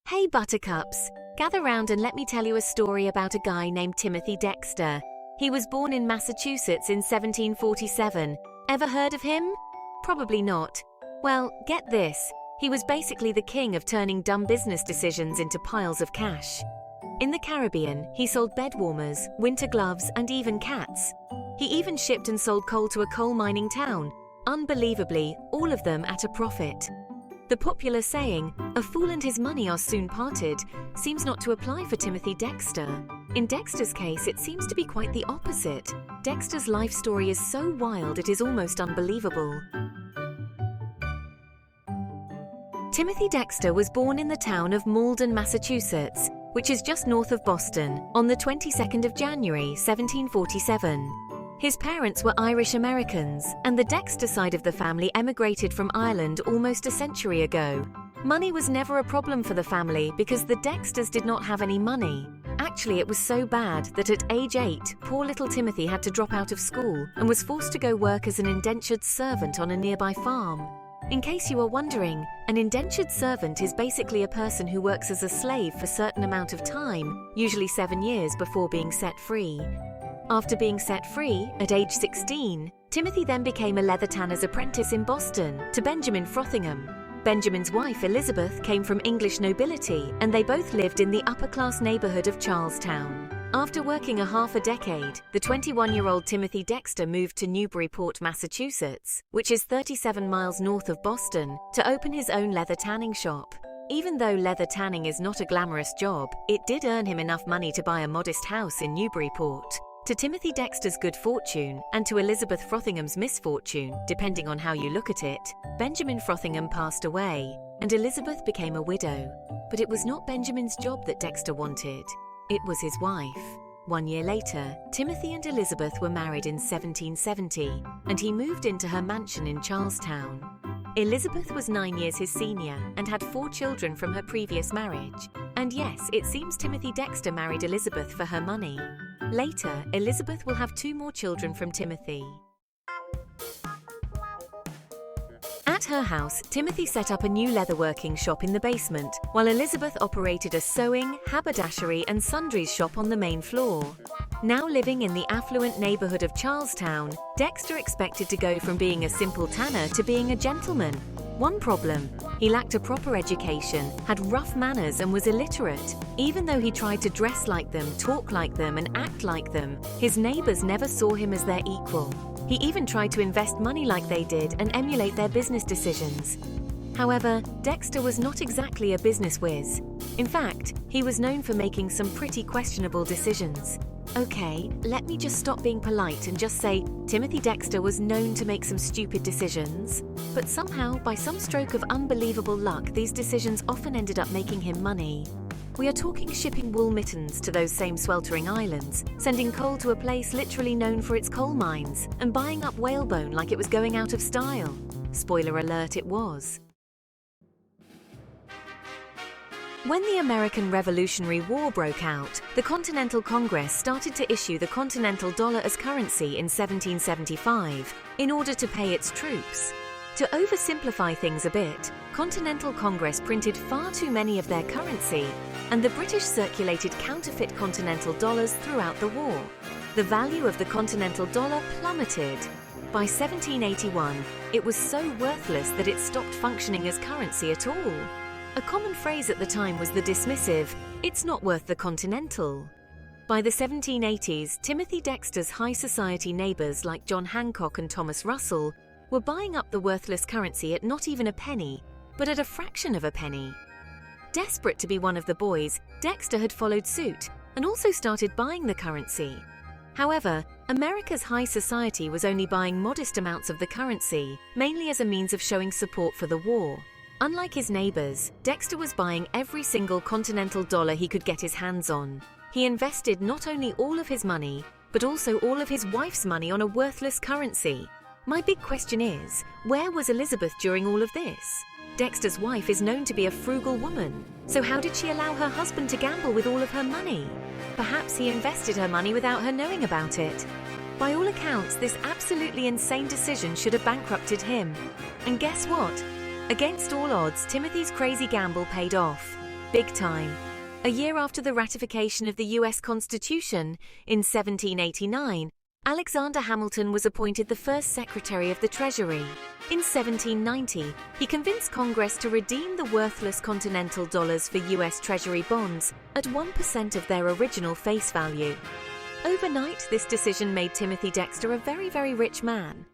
Hey buttercups, gather round and let me tell you a story about a guy named Timothy Dexter. He was born in Massachusetts in 1747. Ever heard of him? Probably not. Well, get this. He was basically the king of turning dumb business decisions into piles of cash. In the Caribbean, he sold bed warmers, winter gloves, and even cats. He even shipped and sold coal to a coal mining town. Unbelievably, all of them at a profit. The popular saying, "A fool and his money are soon parted," seems not to apply for Timothy Dexter. In Dexter's case, it seems to be quite the opposite. Dexter's life story is so wild it is almost unbelievable. Timothy Dexter was born in the town of Malden, Massachusetts, which is just north of Boston, on the 22nd of January, 1747. His parents were Irish Americans, and the Dexter side of the family emigrated from Ireland almost a century ago. Money was never a problem for the family because the Dexters did not have any money. Actually, it was so bad that at age 8, poor little Timothy had to drop out of school and was forced to go work as an indentured servant on a nearby farm. In case you are wondering, an indentured servant is basically a person who works as a slave for a certain amount of time, usually 7 years before being set free. After being set free, at age 16, Timothy then became a leather tanner's apprentice in Boston to Benjamin Frothingham. Benjamin's wife, Elizabeth, came from English nobility, and they both lived in the upper-class neighborhood of Charlestown. After working half a decade, the 21-year-old Timothy Dexter moved to Newburyport, Massachusetts, which is 37 miles north of Boston, to open his own leather tanning shop. Even though leather tanning is not a glamorous job, it did earn him enough money to buy a modest house in Newburyport. To Timothy Dexter's good fortune, and to Elizabeth Frothingham's misfortune, depending on how you look at it, Benjamin Frothingham passed away, and Elizabeth became a widow. But it was not Benjamin's job that Dexter wanted. It was his wife. 1 year later, Timothy and Elizabeth were married in 1770, and he moved into her mansion in Charlestown. Elizabeth was 9 years his senior and had 4 children from her previous marriage. And yes, it seems Timothy Dexter married Elizabeth for her money. Later, Elizabeth will have 2 more children from Timothy. At her house, Timothy set up a new leatherworking shop in the basement, while Elizabeth operated a sewing, haberdashery, and sundries shop on the main floor. Now living in the affluent neighborhood of Charlestown, Dexter expected to go from being a simple tanner to being a gentleman. One problem: he lacked a proper education, had rough manners, and was illiterate. Even though he tried to dress like them, talk like them, and act like them, his neighbors never saw him as their equal. He even tried to invest money like they did and emulate their business decisions. However, Dexter was not exactly a business whiz. In fact, he was known for making some pretty questionable decisions. Okay, let me just stop being polite and just say Timothy Dexter was known to make some stupid decisions. But somehow, by some stroke of unbelievable luck, these decisions often ended up making him money. We are talking shipping wool mittens to those same sweltering islands, sending coal to a place literally known for its coal mines, and buying up whalebone like it was going out of style. Spoiler alert, it was. When the American Revolutionary War broke out, the Continental Congress started to issue the Continental Dollar as currency in 1775 in order to pay its troops. To oversimplify things a bit, Continental Congress printed far too many of their currency, and the British circulated counterfeit Continental dollars throughout the war. The value of the Continental dollar plummeted. By 1781, it was so worthless that it stopped functioning as currency at all. A common phrase at the time was the dismissive, "It's not worth the Continental." By the 1780s, Timothy Dexter's high society neighbors like John Hancock and Thomas Russell were buying up the worthless currency at not even a penny, but at a fraction of a penny. Desperate to be one of the boys, Dexter had followed suit and also started buying the currency. However, America's high society was only buying modest amounts of the currency, mainly as a means of showing support for the war. Unlike his neighbors, Dexter was buying every single Continental dollar he could get his hands on. He invested not only all of his money, but also all of his wife's money on a worthless currency. My big question is, where was Elizabeth during all of this? Dexter's wife is known to be a frugal woman, so how did she allow her husband to gamble with all of her money? Perhaps he invested her money without her knowing about it. By all accounts, this absolutely insane decision should have bankrupted him. And guess what? Against all odds, Timothy's crazy gamble paid off. big time. A year after the ratification of the US Constitution, in 1789, Alexander Hamilton was appointed the first Secretary of the Treasury. In 1790, he convinced Congress to redeem the worthless continental dollars for US Treasury bonds at 1% of their original face value. Overnight, this decision made Timothy Dexter a very, very rich man.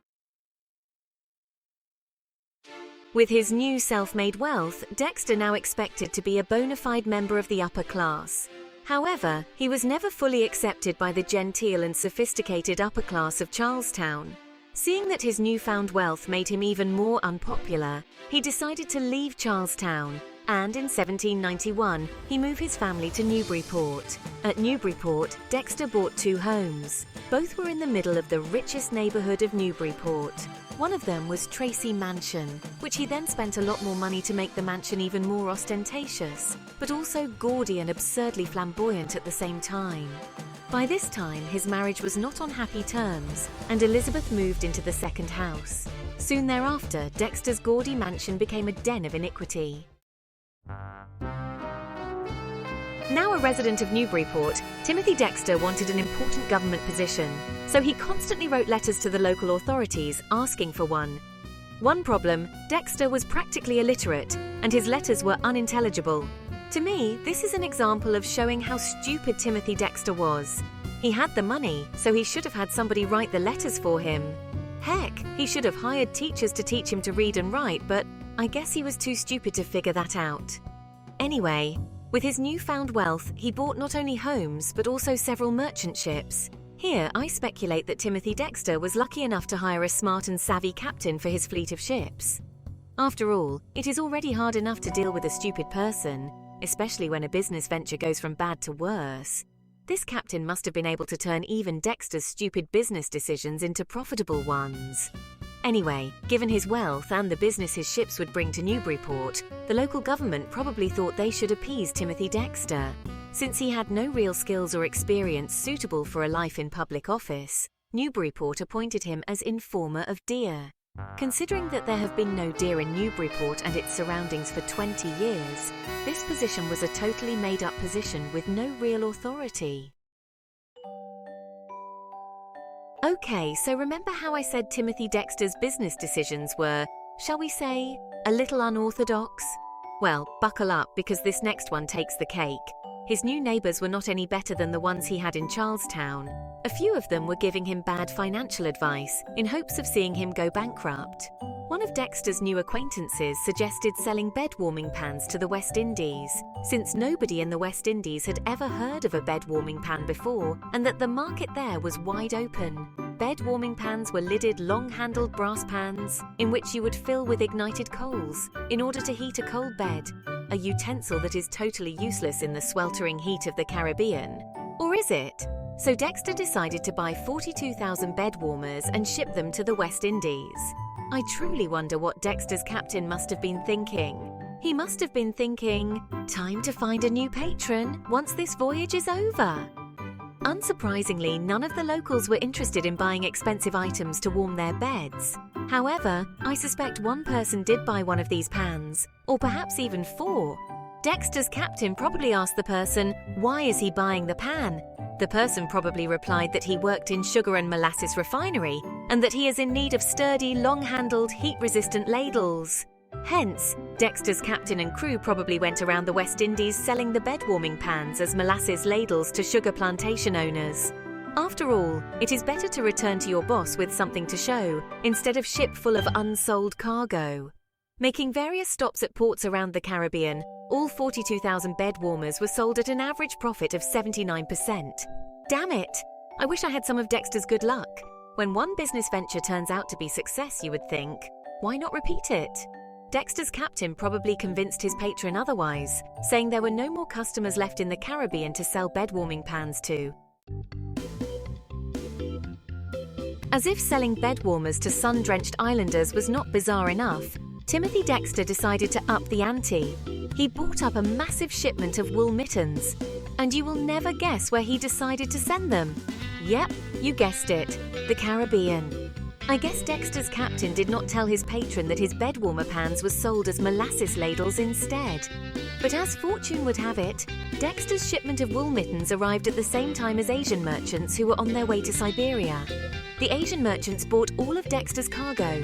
With his new self-made wealth, Dexter now expected to be a bona fide member of the upper class. However, he was never fully accepted by the genteel and sophisticated upper class of Charlestown. Seeing that his newfound wealth made him even more unpopular, he decided to leave Charlestown, and in 1791, he moved his family to Newburyport. At Newburyport, Dexter bought 2 homes. Both were in the middle of the richest neighborhood of Newburyport. One of them was Tracy Mansion, which he then spent a lot more money to make the mansion even more ostentatious, but also gaudy and absurdly flamboyant at the same time. By this time, his marriage was not on happy terms, and Elizabeth moved into the second house. Soon thereafter, Dexter's gaudy mansion became a den of iniquity. Now a resident of Newburyport, Timothy Dexter wanted an important government position, so he constantly wrote letters to the local authorities asking for one. One problem, Dexter was practically illiterate, and his letters were unintelligible. To me, this is an example of showing how stupid Timothy Dexter was. He had the money, so he should have had somebody write the letters for him. Heck, he should have hired teachers to teach him to read and write, but I guess he was too stupid to figure that out. Anyway, with his newfound wealth, he bought not only homes, but also several merchant ships. Here, I speculate that Timothy Dexter was lucky enough to hire a smart and savvy captain for his fleet of ships. After all, it is already hard enough to deal with a stupid person, especially when a business venture goes from bad to worse. This captain must have been able to turn even Dexter's stupid business decisions into profitable ones. Anyway, given his wealth and the business his ships would bring to Newburyport, the local government probably thought they should appease Timothy Dexter. Since he had no real skills or experience suitable for a life in public office, Newburyport appointed him as informer of deer. Considering that there have been no deer in Newburyport and its surroundings for 20 years, this position was a totally made-up position with no real authority. Okay, so remember how I said Timothy Dexter's business decisions were, shall we say, a little unorthodox? Well, buckle up because this next one takes the cake. His new neighbors were not any better than the ones he had in Charlestown. A few of them were giving him bad financial advice in hopes of seeing him go bankrupt. One of Dexter's new acquaintances suggested selling bed warming pans to the West Indies, since nobody in the West Indies had ever heard of a bed warming pan before, and that the market there was wide open. Bed warming pans were lidded, long-handled brass pans in which you would fill with ignited coals in order to heat a cold bed, a utensil that is totally useless in the sweltering heat of the Caribbean. Or is it? So Dexter decided to buy 42,000 bed warmers and ship them to the West Indies. I truly wonder what Dexter's captain must have been thinking. He must have been thinking, time to find a new patron once this voyage is over. Unsurprisingly, none of the locals were interested in buying expensive items to warm their beds. However, I suspect one person did buy one of these pans, or perhaps even 4. Dexter's captain probably asked the person, why is he buying the pan? The person probably replied that he worked in sugar and molasses refinery and that he is in need of sturdy, long-handled, heat-resistant ladles. Hence, Dexter's captain and crew probably went around the West Indies selling the bed-warming pans as molasses ladles to sugar plantation owners. After all, it is better to return to your boss with something to show instead of ship full of unsold cargo. Making various stops at ports around the Caribbean, all 42,000 bed warmers were sold at an average profit of 79%. Damn it! I wish I had some of Dexter's good luck. When one business venture turns out to be success, you would think, why not repeat it? Dexter's captain probably convinced his patron otherwise, saying there were no more customers left in the Caribbean to sell bed warming pans to. As if selling bed warmers to sun-drenched islanders was not bizarre enough, Timothy Dexter decided to up the ante. He bought up a massive shipment of wool mittens, and you will never guess where he decided to send them. Yep, you guessed it, the Caribbean. I guess Dexter's captain did not tell his patron that his bed warmer pans were sold as molasses ladles instead. But as fortune would have it, Dexter's shipment of wool mittens arrived at the same time as Asian merchants who were on their way to Siberia. The Asian merchants bought all of Dexter's cargo.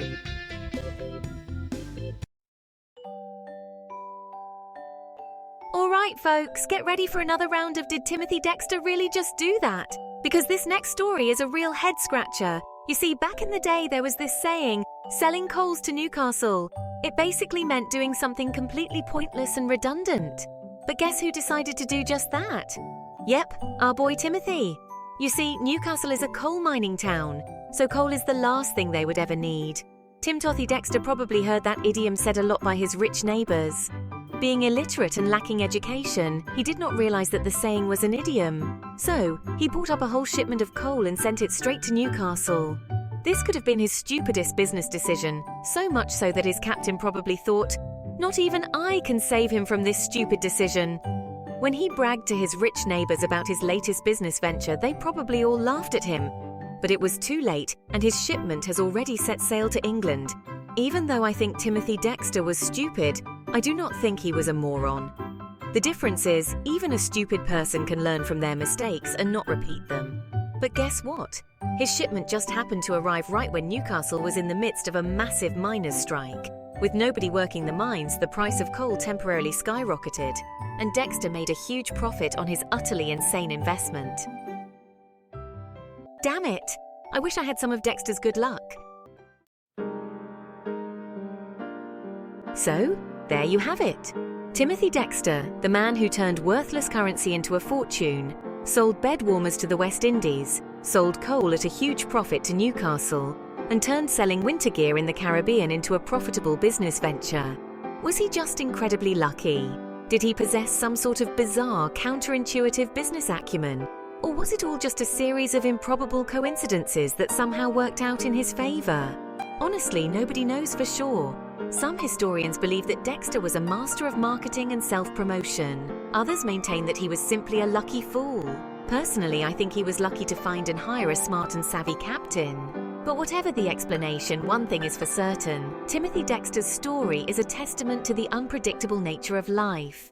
All right, folks, get ready for another round of Did Timothy Dexter Really Just Do That? Because this next story is a real head-scratcher. You see, back in the day there was this saying, selling coals to Newcastle. It basically meant doing something completely pointless and redundant. But guess who decided to do just that? Yep, our boy Timothy. You see, Newcastle is a coal mining town, so coal is the last thing they would ever need. Timothy Dexter probably heard that idiom said a lot by his rich neighbours. Being illiterate and lacking education, he did not realize that the saying was an idiom. So, he bought up a whole shipment of coal and sent it straight to Newcastle. This could have been his stupidest business decision, so much so that his captain probably thought, "Not even I can save him from this stupid decision." When he bragged to his rich neighbors about his latest business venture, they probably all laughed at him. But it was too late, and his shipment has already set sail to England. Even though I think Timothy Dexter was stupid, I do not think he was a moron. The difference is, even a stupid person can learn from their mistakes and not repeat them. But guess what? His shipment just happened to arrive right when Newcastle was in the midst of a massive miners' strike. With nobody working the mines, the price of coal temporarily skyrocketed, and Dexter made a huge profit on his utterly insane investment. Damn it! I wish I had some of Dexter's good luck. So, there you have it. Timothy Dexter, the man who turned worthless currency into a fortune, sold bed warmers to the West Indies, sold coal at a huge profit to Newcastle, and turned selling winter gear in the Caribbean into a profitable business venture. Was he just incredibly lucky? Did he possess some sort of bizarre, counterintuitive business acumen? Or was it all just a series of improbable coincidences that somehow worked out in his favor? Honestly, nobody knows for sure. Some historians believe that Dexter was a master of marketing and self-promotion. Others maintain that he was simply a lucky fool. Personally, I think he was lucky to find and hire a smart and savvy captain. But whatever the explanation, one thing is for certain. Timothy Dexter's story is a testament to the unpredictable nature of life.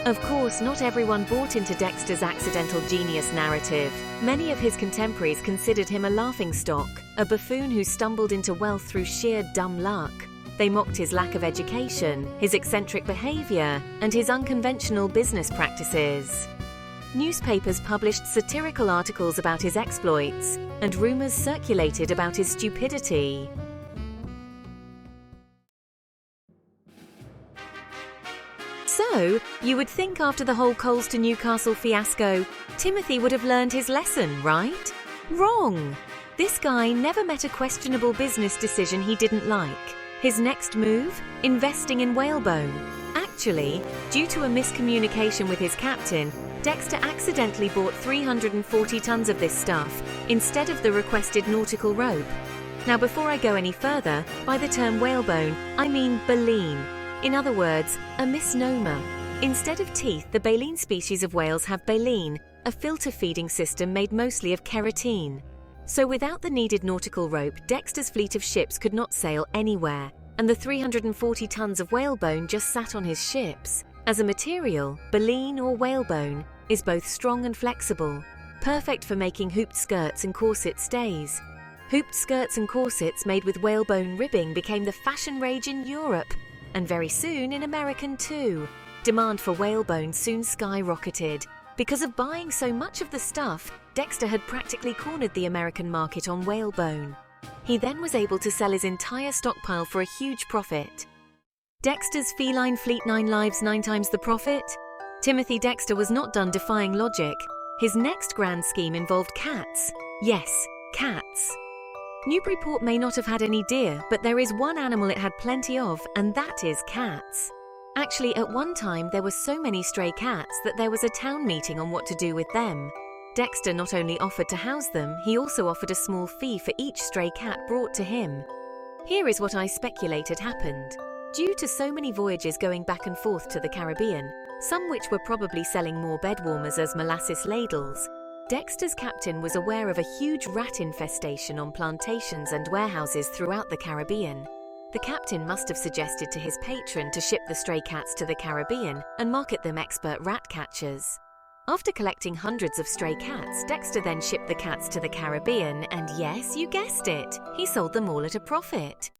Of course, not everyone bought into Dexter's accidental genius narrative. Many of his contemporaries considered him a laughingstock, a buffoon who stumbled into wealth through sheer dumb luck. They mocked his lack of education, his eccentric behavior, and his unconventional business practices. Newspapers published satirical articles about his exploits, and rumors circulated about his stupidity. So, you would think after the whole coals to Newcastle fiasco, Timothy would have learned his lesson, right? Wrong! This guy never met a questionable business decision he didn't like. His next move? Investing in whalebone. Actually, due to a miscommunication with his captain, Dexter accidentally bought 340 tons of this stuff, instead of the requested nautical rope. Now before I go any further, by the term whalebone, I mean baleen. In other words, a misnomer. Instead of teeth, the baleen species of whales have baleen, a filter feeding system made mostly of keratin. So without the needed nautical rope, Dexter's fleet of ships could not sail anywhere, and the 340 tons of whalebone just sat on his ships. As a material, baleen or whalebone is both strong and flexible, perfect for making hooped skirts and corset stays. Hooped skirts and corsets made with whalebone ribbing became the fashion rage in Europe, and very soon in America too. Demand for whalebone soon skyrocketed. Because of buying so much of the stuff, Dexter had practically cornered the American market on whalebone. He then was able to sell his entire stockpile for a huge profit. Dexter's feline fleet 9 lives 9 times the profit? Timothy Dexter was not done defying logic. His next grand scheme involved cats. Yes, cats. Newburyport may not have had any deer, but there is one animal it had plenty of, and that is cats. Actually, at one time there were so many stray cats that there was a town meeting on what to do with them. Dexter not only offered to house them, he also offered a small fee for each stray cat brought to him. Here is what I speculated happened. Due to so many voyages going back and forth to the Caribbean, some which were probably selling more bed warmers as molasses ladles, Dexter's captain was aware of a huge rat infestation on plantations and warehouses throughout the Caribbean. The captain must have suggested to his patron to ship the stray cats to the Caribbean and market them expert rat catchers. After collecting hundreds of stray cats, Dexter then shipped the cats to the Caribbean, and yes, you guessed it, he sold them all at a profit.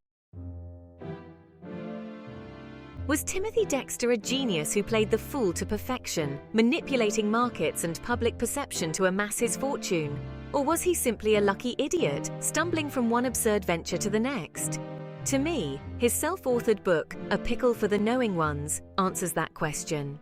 Was Timothy Dexter a genius who played the fool to perfection, manipulating markets and public perception to amass his fortune? Or was he simply a lucky idiot, stumbling from one absurd venture to the next? To me, his self-authored book, A Pickle for the Knowing Ones, answers that question.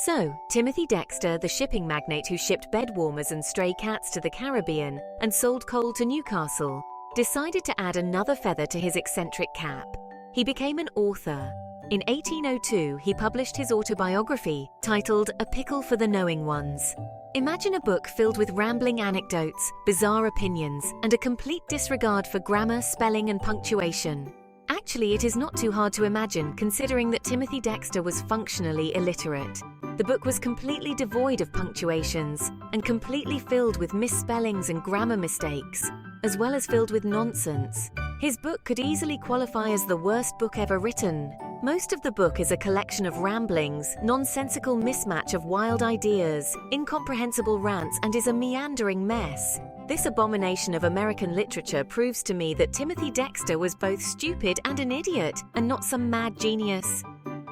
So, Timothy Dexter, the shipping magnate who shipped bed warmers and stray cats to the Caribbean and sold coal to Newcastle, decided to add another feather to his eccentric cap. He became an author. In 1802, he published his autobiography, titled A Pickle for the Knowing Ones. Imagine a book filled with rambling anecdotes, bizarre opinions, and a complete disregard for grammar, spelling, and punctuation. Actually, it is not too hard to imagine, considering that Timothy Dexter was functionally illiterate. The book was completely devoid of punctuations and completely filled with misspellings and grammar mistakes, as well as filled with nonsense. His book could easily qualify as the worst book ever written. Most of the book is a collection of ramblings, nonsensical mismatch of wild ideas, incomprehensible rants, and is a meandering mess. This abomination of American literature proves to me that Timothy Dexter was both stupid and an idiot, and not some mad genius.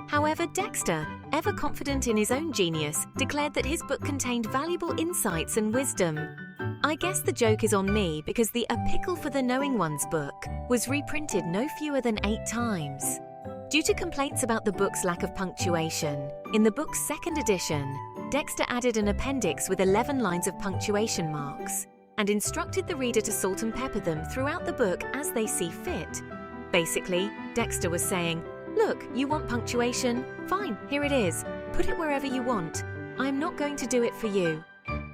However, Dexter, ever confident in his own genius, declared that his book contained valuable insights and wisdom. I guess the joke is on me because the A Pickle for the Knowing Ones book was reprinted no fewer than 8 times. Due to complaints about the book's lack of punctuation, in the book's second edition, Dexter added an appendix with 11 lines of punctuation marks and instructed the reader to salt and pepper them throughout the book as they see fit. Basically, Dexter was saying, "Look, you want punctuation? Fine, here it is. Put it wherever you want. I'm not going to do it for you."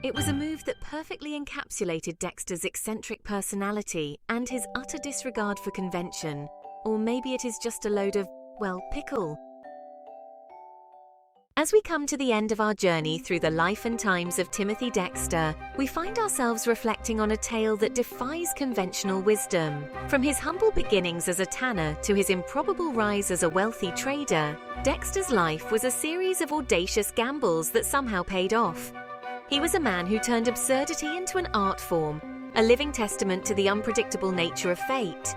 It was a move that perfectly encapsulated Dexter's eccentric personality and his utter disregard for convention. Or maybe it is just a load of, well, pickle. As we come to the end of our journey through the life and times of Timothy Dexter, we find ourselves reflecting on a tale that defies conventional wisdom. From his humble beginnings as a tanner to his improbable rise as a wealthy trader, Dexter's life was a series of audacious gambles that somehow paid off. He was a man who turned absurdity into an art form, a living testament to the unpredictable nature of fate.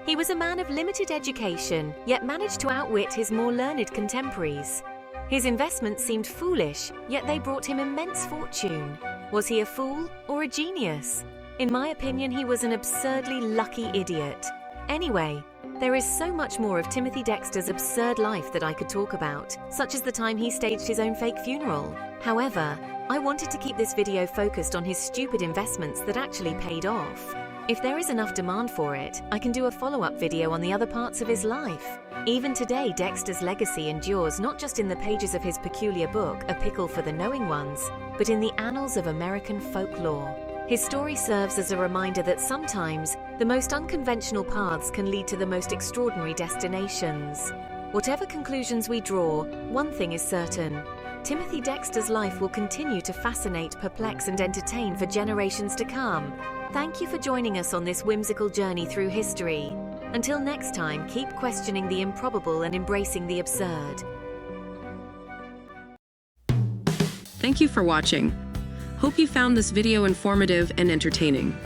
He was a man of limited education, yet managed to outwit his more learned contemporaries. His investments seemed foolish, yet they brought him immense fortune. Was he a fool or a genius? In my opinion, he was an absurdly lucky idiot. Anyway, there is so much more of Timothy Dexter's absurd life that I could talk about, such as the time he staged his own fake funeral. However, I wanted to keep this video focused on his stupid investments that actually paid off. If there is enough demand for it, I can do a follow-up video on the other parts of his life. Even today, Dexter's legacy endures not just in the pages of his peculiar book, A Pickle for the Knowing Ones, but in the annals of American folklore. His story serves as a reminder that sometimes the most unconventional paths can lead to the most extraordinary destinations. Whatever conclusions we draw, one thing is certain. Timothy Dexter's life will continue to fascinate, perplex, and entertain for generations to come. Thank you for joining us on this whimsical journey through history. Until next time, keep questioning the improbable and embracing the absurd. Thank you for watching. Hope you found this video informative and entertaining.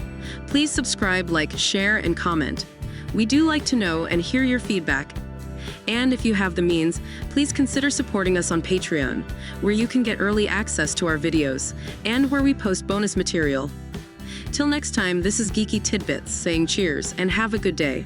Please subscribe, like, share, and comment. We do like to know and hear your feedback. And if you have the means, please consider supporting us on Patreon, where you can get early access to our videos, and where we post bonus material. Till next time, this is Geeky Tidbits saying cheers and have a good day.